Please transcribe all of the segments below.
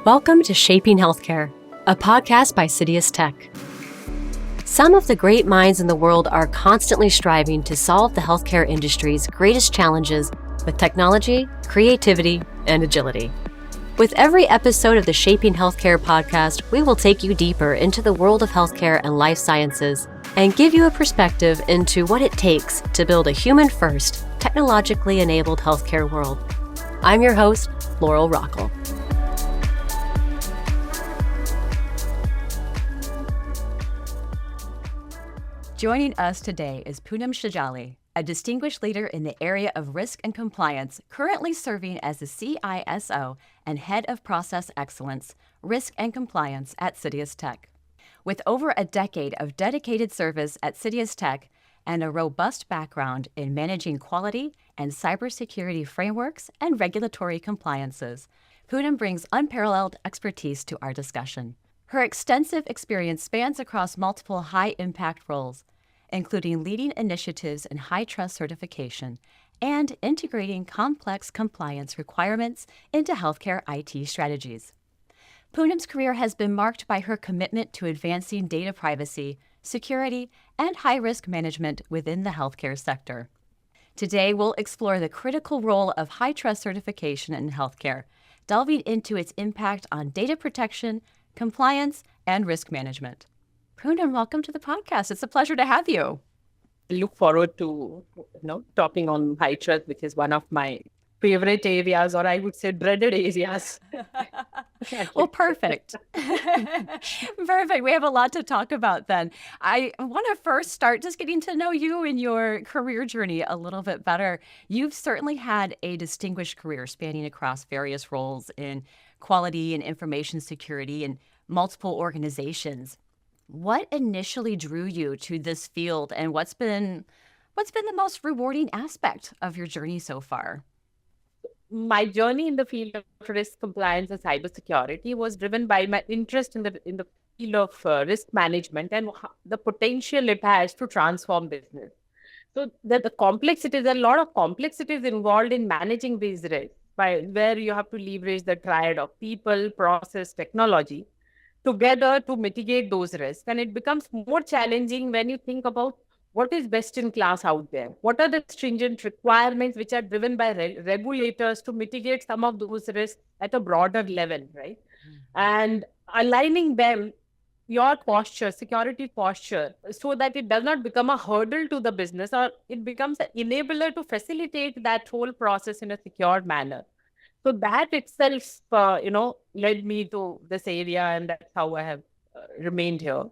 Welcome to Shaping Healthcare, a podcast by CitiusTech. Some of the great minds in the world are constantly striving to solve the healthcare industry's greatest challenges with technology, creativity, and agility. With every episode of the Shaping Healthcare podcast, we will take you deeper into the world of healthcare and life sciences and give you a perspective into what it takes to build a human-first, technologically enabled healthcare world. I'm your host, Laurel Rockall. Joining us today is Punam Shejale, a distinguished leader in the area of risk and compliance, currently serving as the CISO and Head of Process Excellence, Risk and Compliance at CitiusTech. With over a decade of dedicated service at CitiusTech and a robust background in managing quality and cybersecurity frameworks and regulatory compliances, Punam brings unparalleled expertise to our discussion. Her extensive experience spans across multiple high-impact roles, including leading initiatives in HITRUST certification and integrating complex compliance requirements into healthcare IT strategies. Punam's career has been marked by her commitment to advancing data privacy, security, and high-risk management within the healthcare sector. Today, we'll explore the critical role of HITRUST certification in healthcare, delving into its impact on data protection, compliance, and risk management. Punam, welcome to the podcast. It's a pleasure to have you. I look forward to talking on HITRUST, which is one of my favorite areas, or I would say dreaded areas. Well, perfect. Perfect. We have a lot to talk about then. I want to first start just getting to know you and your career journey a little bit better. You've certainly had a distinguished career spanning across various roles in quality and information security in multiple organizations. What initially drew you to this field, and what's been the most rewarding aspect of your journey so far? My journey in the field of risk compliance and cybersecurity was driven by my interest in the field of risk management and the potential it has to transform business. So the complexities, there are a lot of complexities involved in managing these risks, where you have to leverage the triad of people, process, technology together to mitigate those risks. And it becomes more challenging when you think about what is best in class out there. What are the stringent requirements which are driven by regulators to mitigate some of those risks at a broader level, right? Mm-hmm. And aligning them, your posture, security posture, so that it does not become a hurdle to the business, or it becomes an enabler to facilitate that whole process in a secure manner. So that itself, led me to this area, and that's how I have remained here.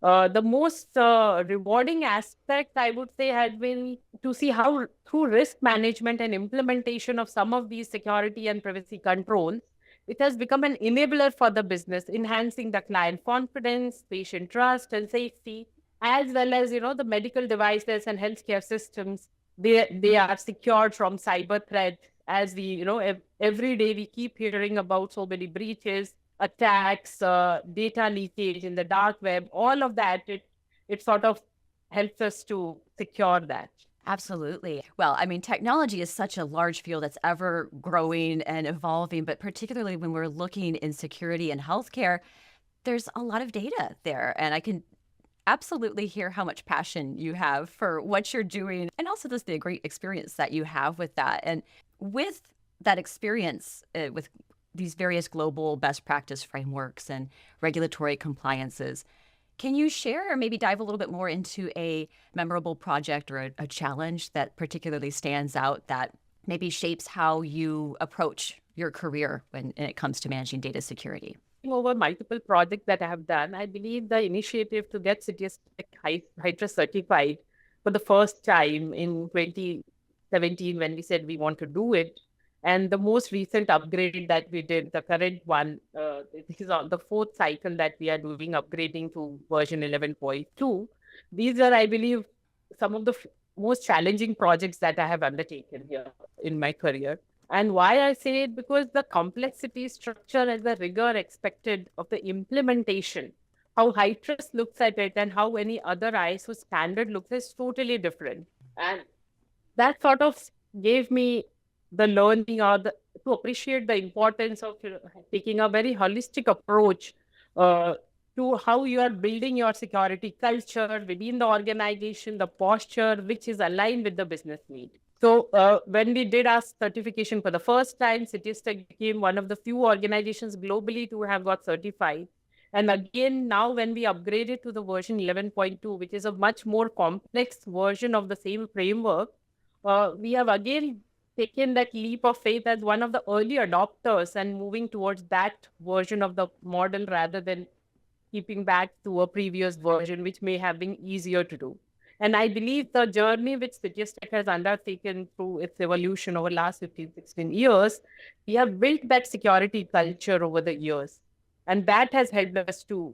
The most rewarding aspect, I would say, had been to see how through risk management and implementation of some of these security and privacy controls, it has become an enabler for the business, enhancing the client confidence, patient trust, and safety, as well as, the medical devices and healthcare systems. They are secured from cyber threats. As we, every day we keep hearing about so many breaches, attacks, data leakage in the dark web, all of that, it sort of helps us to secure that. Absolutely. Well, I mean, technology is such a large field that's ever growing and evolving, but particularly when we're looking in security and healthcare, there's a lot of data there. And I can absolutely hear how much passion you have for what you're doing, and also just the great experience that you have with that. And with that experience, with these various global best practice frameworks and regulatory compliances, can you share or maybe dive a little bit more into a memorable project or a challenge that particularly stands out that maybe shapes how you approach your career when it comes to managing data security? Over multiple projects that I have done, I believe the initiative to get CitiusTech HITRUST certified for the first time in 2017, when we said we want to do it, and the most recent upgrade that we did, the current one, this is on the fourth cycle that we are doing, upgrading to version 11.2. These are, I believe, some of the most challenging projects that I have undertaken here in my career. And why I say it, because the complexity, structure, and the rigor expected of the implementation, how HITRUST looks at it and how any other ISO standard looks, is totally different. And that sort of gave me the learning or the to appreciate the importance of taking a very holistic approach uh, to how you are building your security culture within the organization, the posture which is aligned with the business need. So when we did our certification for the first time, CitiusTech became one of the few organizations globally to have got certified. And again, now when we upgraded to the version 11.2, which is a much more complex version of the same framework, we have again taken that leap of faith as one of the early adopters and moving towards that version of the model rather than keeping back to a previous version, which may have been easier to do. And I believe the journey which CitiusTech has undertaken through its evolution over the last 15, 16 years, we have built that security culture over the years. And that has helped us to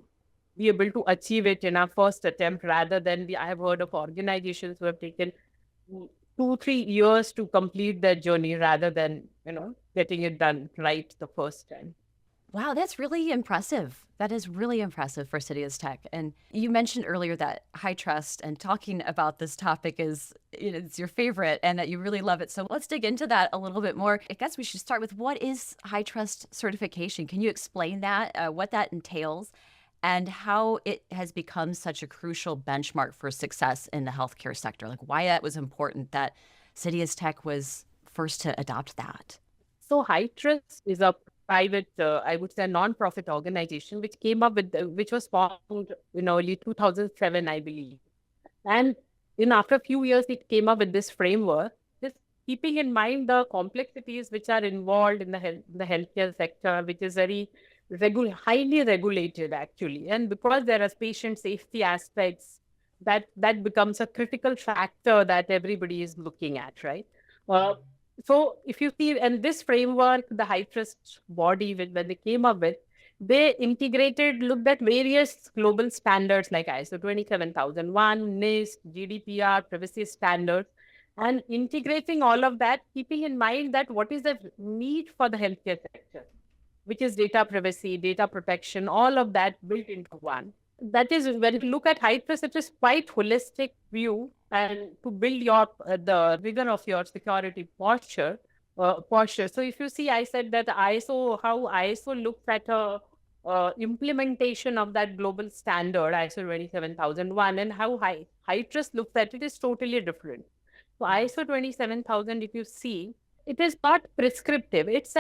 be able to achieve it in our first attempt rather than I have heard of organizations who have taken 2, 3 years to complete their journey rather than, getting it done right the first time. Wow, that's really impressive. That is really impressive for CitiusTech. And you mentioned earlier that HITRUST and talking about this topic is it's your favorite and that you really love it. So let's dig into that a little bit more. I guess we should start with what is HITRUST certification? Can you explain that, what that entails, and how it has become such a crucial benchmark for success in the healthcare sector? Like why that was important that CitiusTech was first to adopt that. So HITRUST is a private, I would say, non-profit organization which came up with, which was formed in early 2007, I believe. And after a few years, it came up with this framework, just keeping in mind the complexities which are involved in the healthcare sector, which is very highly regulated actually. And because there are patient safety aspects, that becomes a critical factor that everybody is looking at, right? So if you see, and this framework, the HITRUST body, when they came up with, they looked at various global standards like ISO 27001, NIST, GDPR, privacy standards, and integrating all of that, keeping in mind that what is the need for the healthcare sector, which is data privacy, data protection, all of that built into one. That is, when you look at HITRUST, it is quite holistic view and to build the vigor of your security posture. So if you see, I said that how ISO looks at a implementation of that global standard, ISO 27001, and how HITRUST looks at it is totally different. So ISO 27000, if you see, it is not prescriptive. It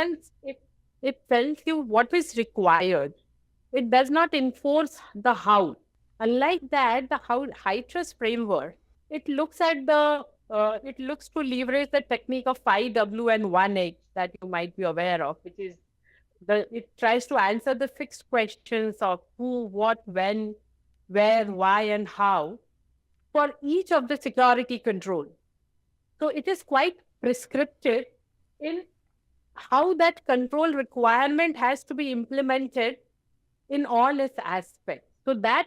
tells you what is required. It does not enforce the how. Unlike that, the HITRUST framework, it looks to leverage the technique of 5W and 1H that you might be aware of, which is it tries to answer the fixed questions of who, what, when, where, why, and how for each of the security control. So it is quite prescriptive in how that control requirement has to be implemented in all its aspects. So that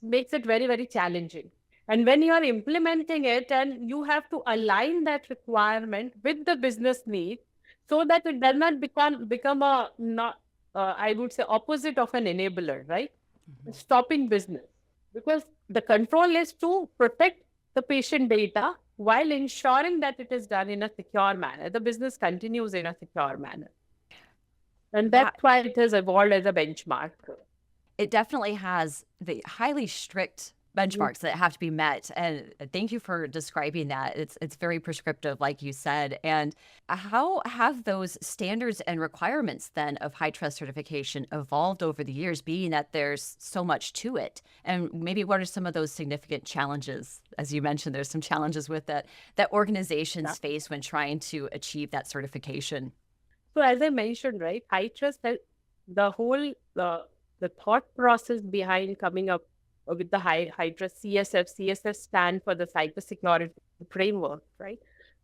makes it very, very challenging. And when you are implementing it, and you have to align that requirement with the business need, so that it does not become a I would say opposite of an enabler, right? Mm-hmm. Stopping business, because the control is to protect the patient data while ensuring that it is done in a secure manner. The business continues in a secure manner. And that's why it has evolved as a benchmark. It definitely has the highly strict benchmarks that have to be met. And thank you for describing that. It's very prescriptive, like you said. And how have those standards and requirements then of HITRUST certification evolved over the years, being that there's so much to it? And maybe what are some of those significant challenges? As you mentioned, there's some challenges with that organizations face when trying to achieve that certification. So as I mentioned, right, HITRUST, the whole, the thought process behind coming up with the HITRUST CSF stand for the cybersecurity framework, right?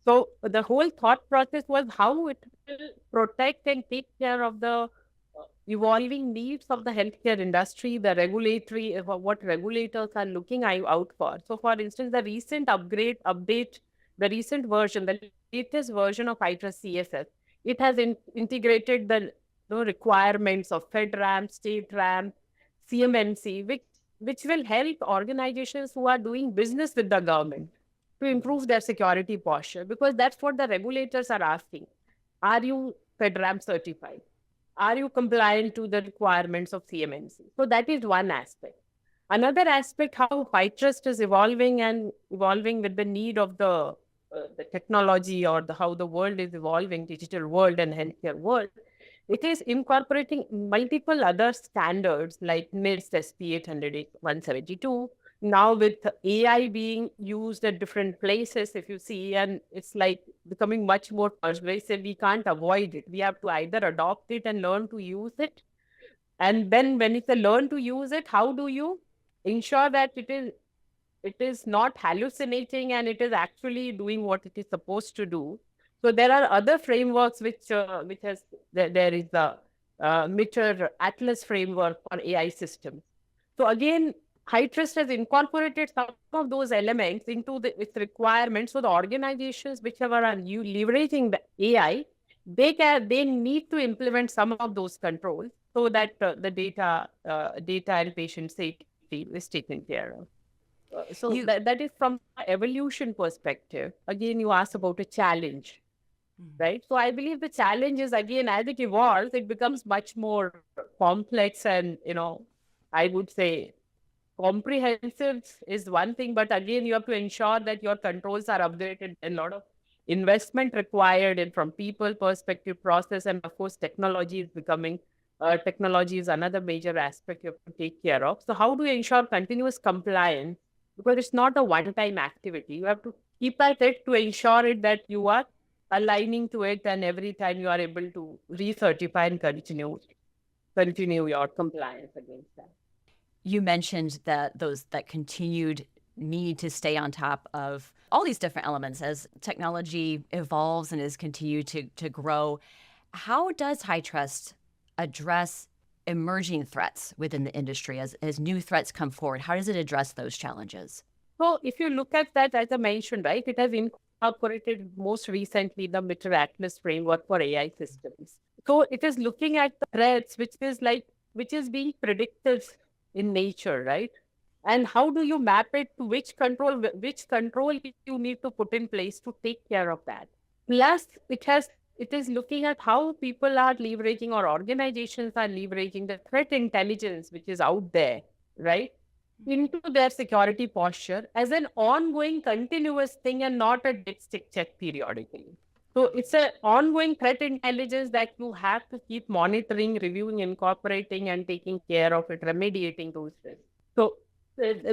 So the whole thought process was how it will protect and take care of the evolving needs of the healthcare industry, the regulatory, what regulators are looking out for. So for instance, the recent update, the recent version, the latest version of HITRUST CSF, it has integrated the requirements of FedRAMP, StateRAMP, CMMC, which will help organizations who are doing business with the government to improve their security posture, because that's what the regulators are asking. Are you FedRAMP certified? Are you compliant to the requirements of CMMC? So that is one aspect. Another aspect, how HITRUST is evolving and evolving with the need of the technology, or how the world is evolving, digital world and healthcare world. It is incorporating multiple other standards like NIST SP 800 172. Now with AI being used at different places, if you see, and it's like becoming much more pervasive, we can't avoid it. We have to either adopt it and learn to use it. And then when it's a learn to use it, how do you ensure that it is not hallucinating and it is actually doing what it is supposed to do? So there are other frameworks which has there is the MITRE Atlas framework for AI systems. So again, HITRUST has incorporated some of those elements into its requirements. So the organizations whichever are leveraging the AI, they need to implement some of those controls so that the data and patient safety is taken care of. So You, that is from the evolution perspective. Again, you asked about a challenge, right? So I believe the challenge is, again, as it evolves, it becomes much more complex and, I would say comprehensive is one thing, but again, you have to ensure that your controls are updated. A lot of investment required, and from people perspective, process, and of course, technology is another major aspect you have to take care of. So how do you ensure continuous compliance? Because it's not a one-time activity. You have to keep at it to ensure it that you are aligning to it, and every time you are able to recertify and continue your compliance against that. you mentioned that continued need to stay on top of all these different elements as technology evolves and is continued to grow. How does HITRUST address emerging threats within the industry as new threats come forward? How does it address those challenges? So if you look at that, as I mentioned, right, it has incorporated most recently the MITRE Atlas framework for AI systems. So it is looking at the threats, which is being predictive in nature, right? And how do you map it to which control you need to put in place to take care of that? Plus, it is looking at how people are leveraging, or organizations are leveraging, the threat intelligence which is out there, right, into their security posture as an ongoing continuous thing and not a dipstick check periodically. So it's an ongoing threat intelligence that you have to keep monitoring, reviewing, incorporating, and taking care of it, remediating those risks. So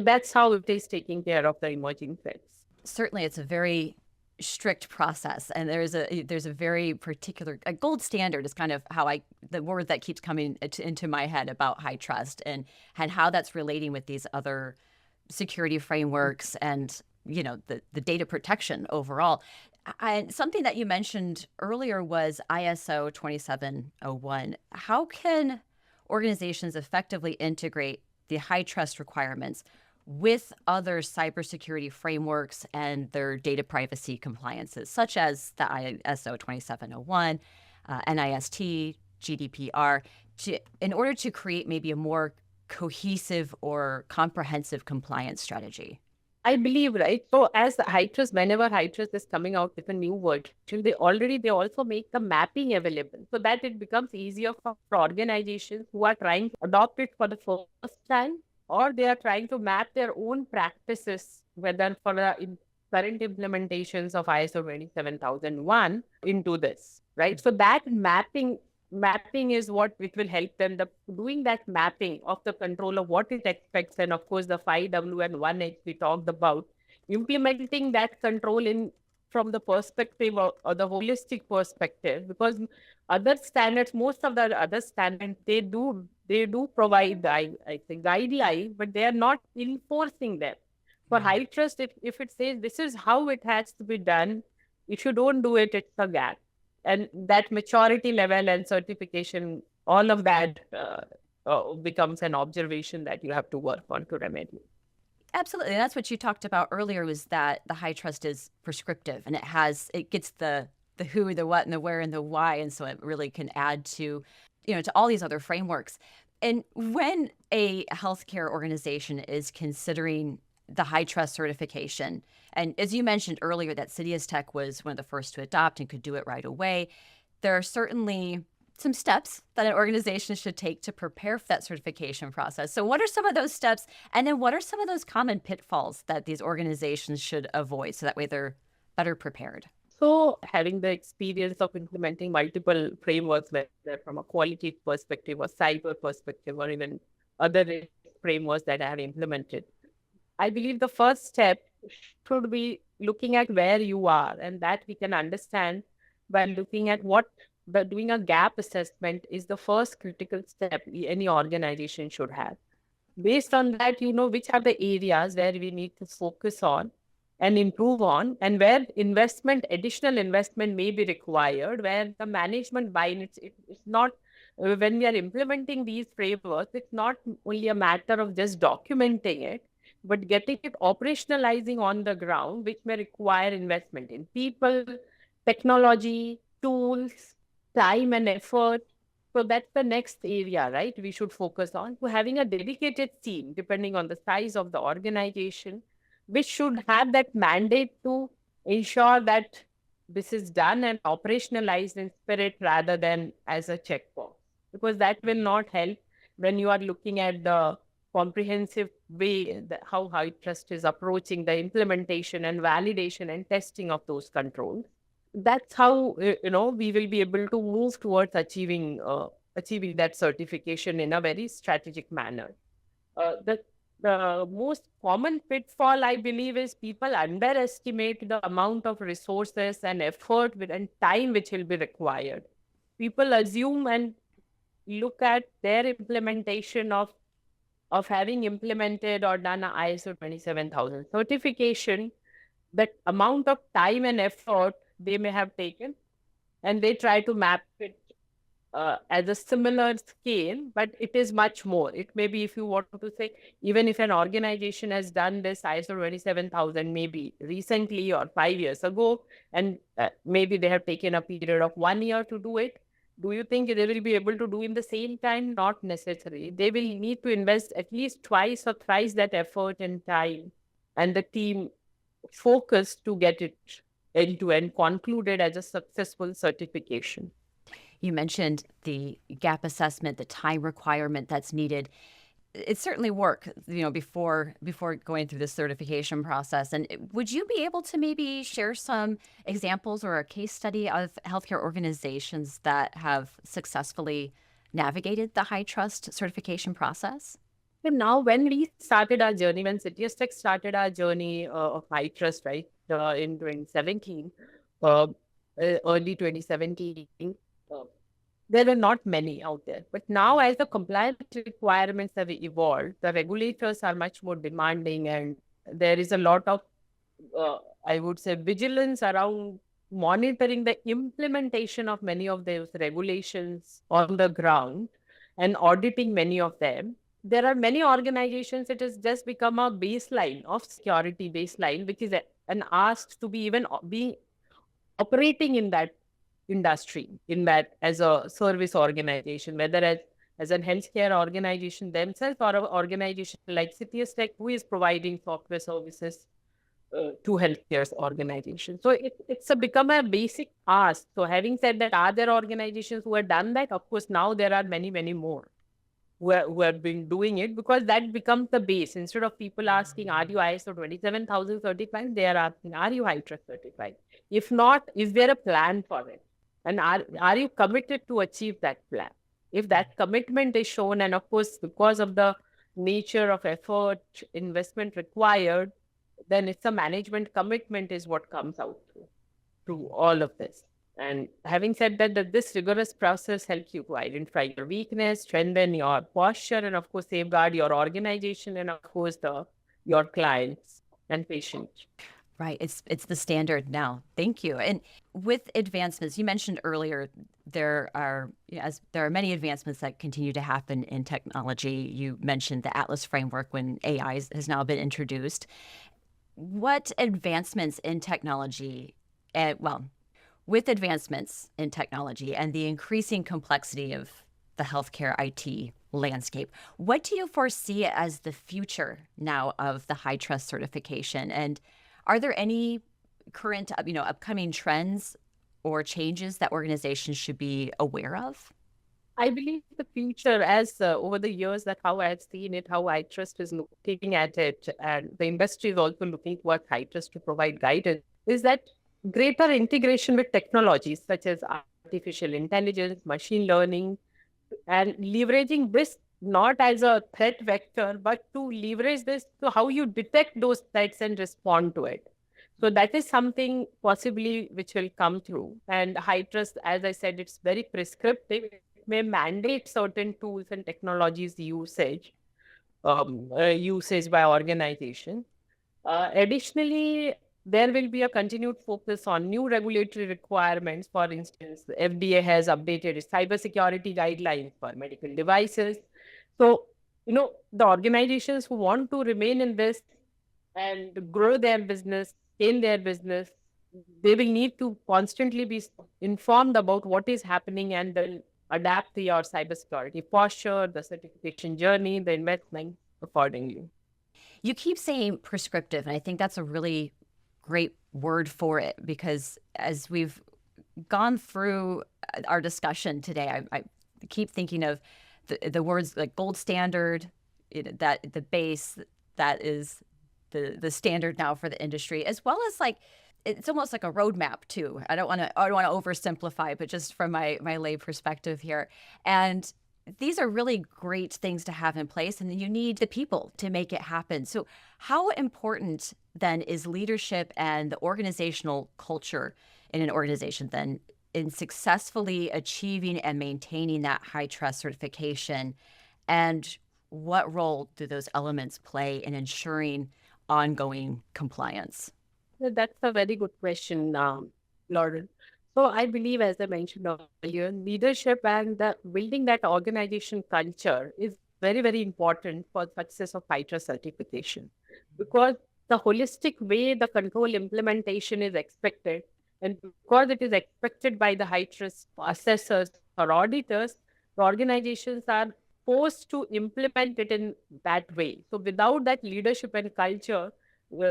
that's how it is taking care of the emerging threats. Certainly, it's a very strict process, and there's a very particular a gold standard is kind of how the word that keeps coming into my head about HITRUST and how that's relating with these other security frameworks and the data protection overall. And something that you mentioned earlier was ISO 2701. How can organizations effectively integrate the HITRUST requirements with other cybersecurity frameworks and their data privacy compliances, such as the ISO 2701, NIST, GDPR, in order to create maybe a more cohesive or comprehensive compliance strategy? I believe, right? So as whenever HITRUST is coming out with a new version, they also make the mapping available so that it becomes easier for organizations who are trying to adopt it for the first time, or they are trying to map their own practices, whether for the current implementations of ISO 27001 into this, right? So that mapping is what it will help them. Doing that mapping of the control of what it expects, and of course the 5W and 1H we talked about, implementing that control in from the perspective or the holistic perspective, because most of the other standards, they do provide I think guidelines, but they are not enforcing them. For HITRUST, if it says this is how it has to be done, if you don't do it, it's a gap. And that maturity level and certification, all of that becomes an observation that you have to work on to remedy. Absolutely. And that's what you talked about earlier, was that the HITRUST is prescriptive and it gets the who, the what, and the where, and the why. And so it really can add to all these other frameworks. And when a healthcare organization is considering the HITRUST certification, and as you mentioned earlier, that CitiusTech was one of the first to adopt and could do it right away, there are certainly some steps that an organization should take to prepare for that certification process. So what are some of those steps? And then what are some of those common pitfalls that these organizations should avoid so that way they're better prepared? So having the experience of implementing multiple frameworks, whether from a quality perspective or cyber perspective or even other frameworks that I have implemented, I believe the first step should be looking at where you are, and that we can understand by looking at doing a gap assessment is the first critical step any organization should have. Based on that, which are the areas where we need to focus on and improve on, and where additional investment may be required, where the management it's not, when we are implementing these frameworks, it's not only a matter of just documenting it, but getting it operationalizing on the ground, which may require investment in people, technology, tools, time and effort. So that's the next area, right? We should focus on to having a dedicated team, depending on the size of the organization, which should have that mandate to ensure that this is done and operationalized in spirit rather than as a checkbox, because that will not help when you are looking at the comprehensive way how HITRUST is approaching the implementation and validation and testing of those controls. That's how we will be able to move towards achieving that certification in a very strategic manner. The most common pitfall, I believe, is people underestimate the amount of resources and effort and time which will be required. People assume and look at their implementation of having implemented or done a ISO 27000 certification, that amount of time and effort they may have taken, and they try to map it as a similar scale, but it is much more. It may be, if you want to say, even if an organization has done this ISO 27000 maybe recently or 5 years ago, and maybe they have taken a period of 1 year to do it, do you think they will be able to do in the same time? Not necessarily. They will need to invest at least twice or thrice that effort and time and the team focus to get it end to end concluded as a successful certification. You mentioned the gap assessment, the time requirement that's needed. It certainly work, before going through the certification process. And would you be able to maybe share some examples or a case study of healthcare organizations that have successfully navigated the HITRUST certification process? And now, when we started our journey, when CitiusTech started our journey of HITRUST, right, in 2017, early 2017, there were not many out there. But now, as the compliance requirements have evolved, the regulators are much more demanding, and there is a lot of, I would say, vigilance around monitoring the implementation of many of those regulations on the ground and auditing many of them. There are many organizations, it has just become a baseline of security baseline, which is an ask to be even be operating in that industry, in that as a service organization, whether as a healthcare organization themselves or an organization like CitiusTech, who is providing software services to healthcare organizations. So it's become a basic ask. So having said that, are there organizations who have done that? Of course, now there are many, many more who have been doing it, because that becomes the base. Instead of people asking, are you ISO 27000 certified? They are asking, are you HITRUST certified? If not, is there a plan for it? And are you committed to achieve that plan? If that commitment is shown, and of course, because of the nature of effort, investment required, then it's a management commitment is what comes out through all of this. And having said that, this rigorous process helps you to identify your weakness, strengthen your posture, and of course, safeguard your organization and of course, your clients and patients. Right. It's the standard now. Thank you. And with advancements, you mentioned earlier, there are many advancements that continue to happen in technology. You mentioned the Atlas framework when AI has now been introduced. What advancements in technology, with advancements in technology and the increasing complexity of the healthcare IT landscape, what do you foresee as the future now of the HITRUST certification? And are there any current, upcoming trends or changes that organizations should be aware of? I believe the future, as over the years, that how I've seen it, how HITRUST is looking at it, and the industry is also looking towards HITRUST to provide guidance, is that greater integration with technologies such as artificial intelligence, machine learning, and leveraging this not as a threat vector, but to leverage this to how you detect those threats and respond to it. So that is something possibly which will come through. And HITRUST, as I said, it's very prescriptive. It may mandate certain tools and technologies usage by organization. Additionally, there will be a continued focus on new regulatory requirements. For instance, the FDA has updated its cybersecurity guidelines for medical devices. So, the organizations who want to remain in this and grow their business, scale their business, they will need to constantly be informed about what is happening and then adapt to your cybersecurity posture, the certification journey, the investment accordingly. You keep saying prescriptive, and I think that's a really great word for it, because as we've gone through our discussion today, I keep thinking of the words like gold standard, that the base that is the standard now for the industry, as well as like it's almost like a roadmap too. I don't want to oversimplify, but just from my lay perspective here. And these are really great things to have in place, and you need the people to make it happen. So how important then is leadership and the organizational culture in an organization then in successfully achieving and maintaining that HITRUST certification? And what role do those elements play in ensuring ongoing compliance? That's a very good question, Lauren. So I believe, as I mentioned earlier, leadership and building that organization culture is very, very important for success of HITRUST certification, because the holistic way the control implementation is expected, and because it is expected by the HITRUST assessors or auditors, the organizations are forced to implement it in that way. So without that leadership and culture,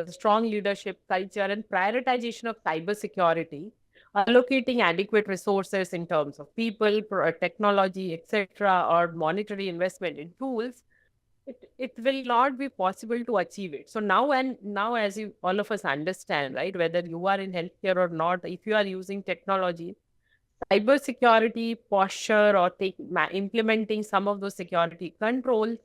strong leadership culture and prioritization of cybersecurity, allocating adequate resources in terms of people, technology, etc., or monetary investment in tools, it will not be possible to achieve it. So now, as you all of us understand, right, whether you are in healthcare or not, if you are using technology, cybersecurity posture or implementing some of those security controls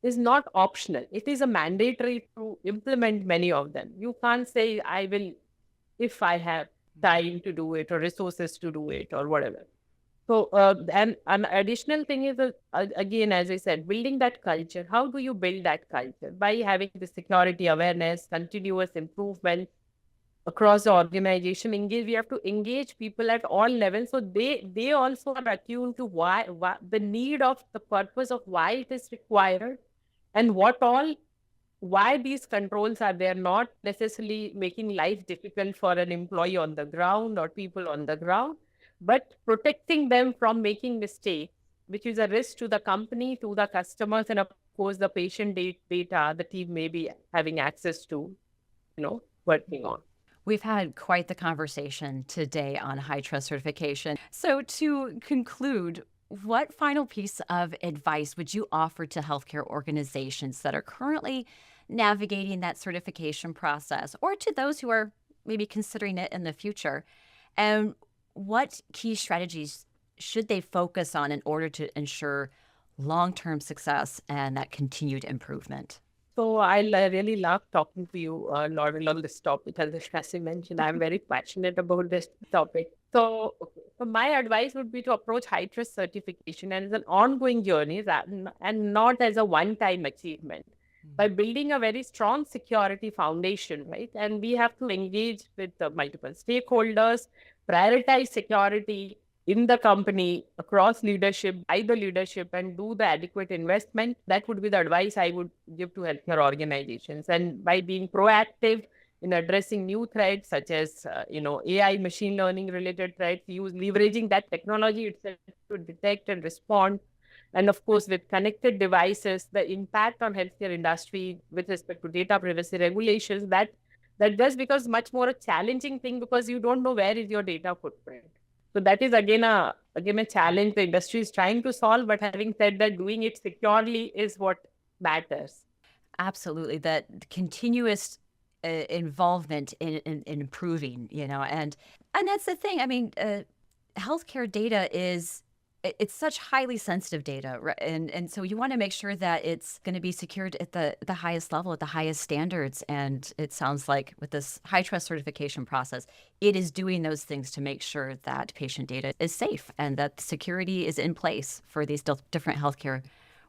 is not optional. It is a mandatory to implement many of them. You can't say, I will, if I have time to do it or resources to do it or whatever. So, and an additional thing is, again, as I said, building that culture. How do you build that culture? By having the security awareness, continuous improvement across the organization. We have to engage people at all levels, so they also are attuned to why the need of the purpose of why it is required, and why these controls are there, not necessarily making life difficult for an employee on the ground or people on the ground, but protecting them from making mistakes, which is a risk to the company, to the customers, and of course the patient data the team may be having access to, working on. We've had quite the conversation today on HITRUST certification. So to conclude, what final piece of advice would you offer to healthcare organizations that are currently navigating that certification process, or to those who are maybe considering it in the future? And what key strategies should they focus on in order to ensure long-term success and that continued improvement? So I really love talking to you, Laurel, on this topic. As you mentioned, I'm very passionate about this topic. So my advice would be to approach HITRUST certification as an ongoing journey and not as a one-time achievement. By building a very strong security foundation, right? And we have to engage with multiple stakeholders, prioritize security in the company, across leadership, by the leadership, and do the adequate investment. That would be the advice I would give to healthcare organizations. And by being proactive in addressing new threats such as, AI, machine learning related threats, leveraging that technology itself to detect and respond. And of course, with connected devices, the impact on healthcare industry with respect to data privacy regulations, that that just becomes much more a challenging thing because you don't know where is your data footprint. So that is again a challenge the industry is trying to solve. But having said that, doing it securely is what matters. Absolutely. That continuous involvement in improving, and that's the thing. I mean, healthcare data it's such highly sensitive data, right? And so you want to make sure that it's going to be secured at the highest level, at the highest standards. And it sounds like with this HITRUST certification process, it is doing those things to make sure that patient data is safe and that security is in place for these different healthcare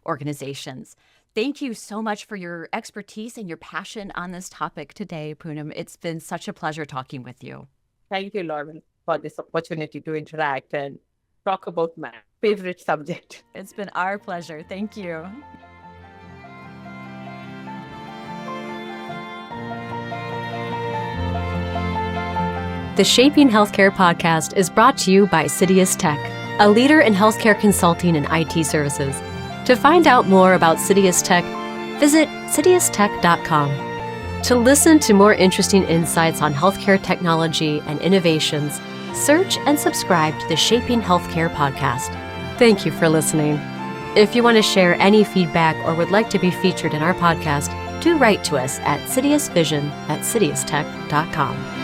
organizations. Thank you so much for your expertise and your passion on this topic today, Punam. It's been such a pleasure talking with you. Thank you, Laurel, for this opportunity to interact and talk about my favorite subject. It's been our pleasure. Thank you. The Shaping Healthcare podcast is brought to you by CitiusTech, a leader in healthcare consulting and IT services. To find out more about CitiusTech, visit CitiusTech.com. To listen to more interesting insights on healthcare technology and innovations, search and subscribe to the Shaping Healthcare podcast. Thank you for listening. If you want to share any feedback or would like to be featured in our podcast, do write to us at CitiusVision@CitiusTech.com.